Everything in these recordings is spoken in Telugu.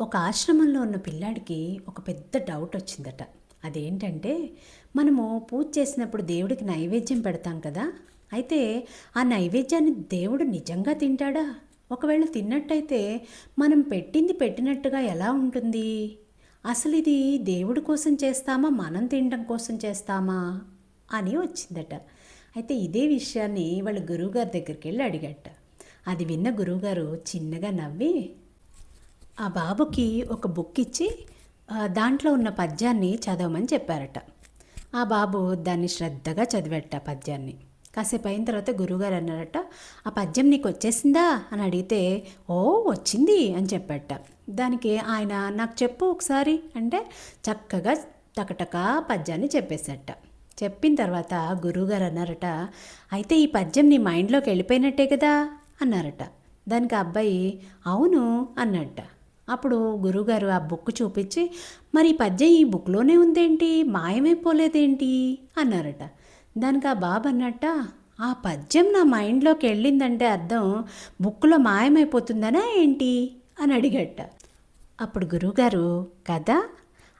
ఒక ఆశ్రమంలో ఉన్న పిల్లాడికి ఒక పెద్ద డౌట్ వచ్చిందట. అదేంటంటే, మనము పూజ చేసినప్పుడు దేవుడికి నైవేద్యం పెడతాం కదా! అయితే ఆ నైవేద్యాన్ని దేవుడు నిజంగా తింటాడా? ఒకవేళ తిన్నట్టయితే మనం పెట్టింది పెట్టినట్టుగా ఎలా ఉంటుంది? అసలు ఇది దేవుడి కోసం చేస్తామా, మనం తినడం కోసం చేస్తామా అని వచ్చిందట. అయితే ఇదే విషయాన్ని వాళ్ళ గురువుగారి దగ్గరికి వెళ్ళి అడిగట. అది విన్న గురువుగారు చిన్నగా నవ్వి ఆ బాబుకి ఒక బుక్ ఇచ్చి దాంట్లో ఉన్న పద్యాన్ని చదవమని చెప్పారట. ఆ బాబు దాన్ని శ్రద్ధగా చదివట పద్యాన్ని. కాసేపు అయిన తర్వాత గురువుగారు అన్నారట, ఆ పద్యం నీకు వచ్చేసిందా అని అడిగితే, ఓ వచ్చింది అని చెప్పాట. దానికి ఆయన నాకు చెప్పు ఒకసారి అంటే చక్కగా టకటకా పద్యాన్ని చెప్పేశాట. చెప్పిన తర్వాత గురువుగారు అన్నారట, అయితే ఈ పద్యం నీ మైండ్లోకి వెళ్ళిపోయినట్టే కదా అన్నారట. దానికి ఆ అబ్బాయి అవును అన్నట్ట. అప్పుడు గురువుగారు ఆ బుక్ చూపించి, మరి ఈ పద్యం ఈ బుక్లోనే ఉందేంటి, మాయమైపోలేదేంటి అన్నారట. దానికి ఆ బాబు అన్నట్ట, ఆ పద్యం నా మైండ్లోకి వెళ్ళిందంటే అర్థం బుక్లో మాయమైపోతుందనా ఏంటి అని అడిగట. అప్పుడు గురువుగారు కదా,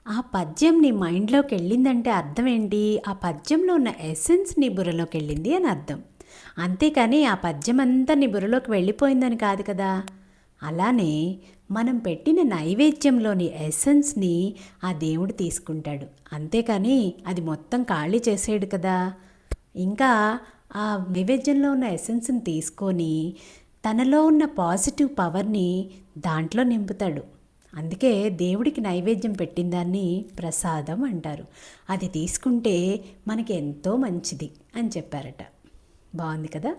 ఆ పద్యం నీ మైండ్లోకి వెళ్ళిందంటే అర్థం ఏంటి, ఆ పద్యంలో ఉన్న ఎసెన్స్ నీ బుర్రలోకి వెళ్ళింది అని అర్థం. అంతేకాని ఆ పద్యం అంతా నీ బుర్రలోకి వెళ్ళిపోయిందని కాదు కదా. అలానే మనం పెట్టిన నైవేద్యంలోని ఎసెన్స్ని ఆ దేవుడు తీసుకుంటాడు, అంతేకాని అది మొత్తం ఖాళీ చేసేయడు కదా. ఇంకా ఆ నైవేద్యంలో ఉన్న ఎసెన్స్ని తీసుకొని తనలో ఉన్న పాజిటివ్ పవర్ని దాంట్లో నింపుతాడు. అందుకే దేవుడికి నైవేద్యం పెట్టిన దాన్ని ప్రసాదం అంటారు. అది తీసుకుంటే మనకి ఎంతో మంచిది అని చెప్పారట. బాగుంది కదా.